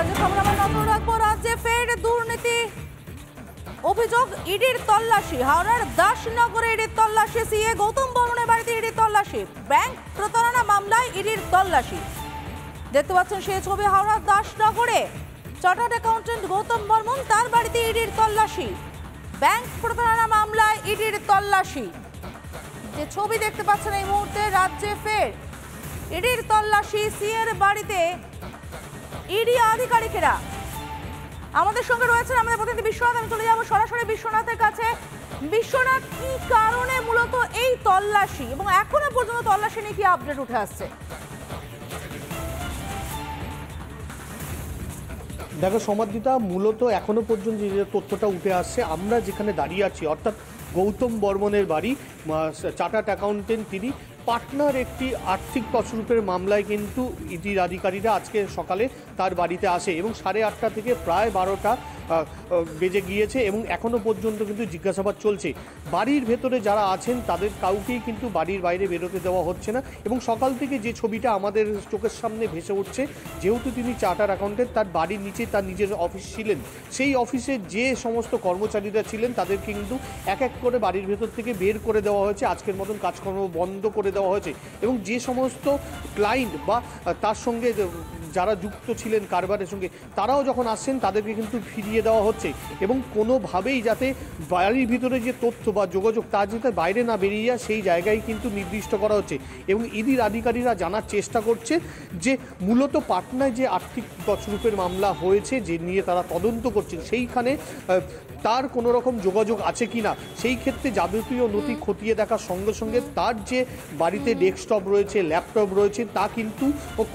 রাজ্যের খবর আমরা নজর রাখবো। রাজ্যে ফের দুর্নীতি অভিযোগ, ইডির তল্লাশি। হাওড়ার দাসনগরে ইডির তল্লাশি, সিএ গৌতম বর্মনের বাড়িতে ইডির তল্লাশি। ব্যাংক প্রতারণা মামলায় ইডির তল্লাশি। দেখতে পাচ্ছেন সেই ছবি, হাওড়ার দাসনগরে চার্টার্ড অ্যাকাউন্টেন্ট গৌতম বর্মন, তার বাড়িতে ইডির তল্লাশি। ব্যাংক প্রতারণা মামলায় ইডির তল্লাশি। যে ছবি দেখতে পাচ্ছেন এই মুহূর্তে, রাজ্যে ফের ইডির তল্লাশি, সিএর বাড়িতে ইডি আধিকারিকেরা। আমাদের সঙ্গে রয়েছেন আমাদের প্রতিনিধি বিশ্বনাথ। আমি চলে যাবো সরাসরি বিশ্বনাথের কাছে। বিশ্বনাথ, কি কারণে মূলত এই তল্লাশি এবং এখনো পর্যন্ত তল্লাশি নিয়ে কি আপডেট উঠে আসছে? দেখো সমাদৃতা, মূলত এখনো পর্যন্ত যে তথ্যটা উঠে আসছে, আমরা যেখানে দাঁড়িয়ে আছি অর্থাৎ গৌতম বর্মনের বাড়ি, চার্টার্ড অ্যাকাউন্টেন্ট তিনি, পাটনার একটি আর্থিক তছরূপের মামলায় কিন্তু ইডির আধিকারীরা আজকে সকালে তার বাড়িতে আসে এবং 8:30 থেকে প্রায় 12টা বেজে গিয়েছে এবং এখনও পর্যন্ত কিন্তু জিজ্ঞাসাবাদ চলছে। বাড়ির ভেতরে যারা আছেন তাদের কাউকেই কিন্তু বাড়ির বাইরে বেরোতে দেওয়া হচ্ছে না এবং সকাল থেকে যে ছবিটা আমাদের চোখের সামনে ভেসে উঠছে, যেহেতু তিনি চার্টার্ড অ্যাকাউন্টেন্ট, তার বাড়ির নিচে তার নিজের অফিস ছিলেন, সেই অফিসে যে সমস্ত কর্মচারীরা ছিলেন তাদেরকে কিন্তু এক এক করে বাড়ির ভেতর থেকে বের করে দেওয়া হয়েছে, আজকের মতন কাজকর্ম বন্ধ করে দেওয়া হয়েছে এবং যে সমস্ত ক্লায়েন্ট বা তার সঙ্গে যারা যুক্ত ছিলেন কারবারের সঙ্গে, তারাও যখন আসছেন তাদেরকে কিন্তু ফিরিয়ে দেওয়া হচ্ছে এবং কোনোভাবেই যাতে বাড়ির ভিতরে যে তথ্য বা যোগাযোগ তা যাতে বাইরে না বেরিয়ে যায় সেই জায়গায় কিন্তু নির্দিষ্ট করা হচ্ছে এবং ইডির আধিকারীরা জানার চেষ্টা করছে যে মূলত পাটনায় যে আর্থিক তছরূপের মামলা হয়েছে, যে নিয়ে তারা তদন্ত করছেন, সেইখানে তার কোনো রকম যোগাযোগ আছে কি না, সেই ক্ষেত্রে যাবতীয় নথি খতিয়ে দেখার সঙ্গে সঙ্গে তার যে বাড়িতে ডেস্কটপ রয়েছে, ল্যাপটপ রয়েছে, তা কিন্তু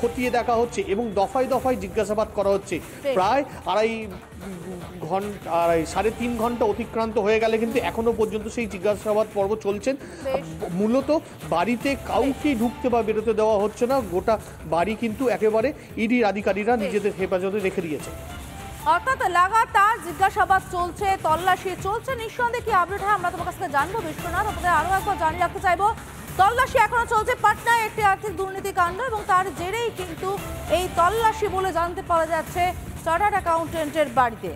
খতিয়ে দেখা হচ্ছে এবং দফায় দফায় জিজ্ঞাসাবাদ করা হচ্ছে। প্রায় 3.5 ঘন্টা অতিক্রান্ত হয়ে গেলে কিন্তু এখনো পর্যন্ত সেই জিজ্ঞাসাবাদ পর্ব চলছেন। মূলত বাড়িতে কাউকে ঢুকতে বা বেরোতে দেওয়া হচ্ছে না, গোটা বাড়ি কিন্তু একেবারে ইডির আধিকারীরা নিজেদের হেফাজতে রেখে দিয়েছে। অর্থাৎ লাগাতার জিজ্ঞাসাবাদ চলছে, তল্লাশি চলছে। নিঃসন্দেহে কি আপডেট হয় আমরা তোমার কাছ থেকে জানবো বিশ্বনাথ। আপনাদের আরো একবার জানিয়ে রাখতে চাইবো, তল্লাশি এখনো চলছে পাটনায় একটি আর্থিক দুর্নীতি কাণ্ড এবং তার জেরেই কিন্তু এই তল্লাশি বলে জানতে পারা যাচ্ছে চার্টার্ড অ্যাকাউন্টেন্টের বাড়িতে।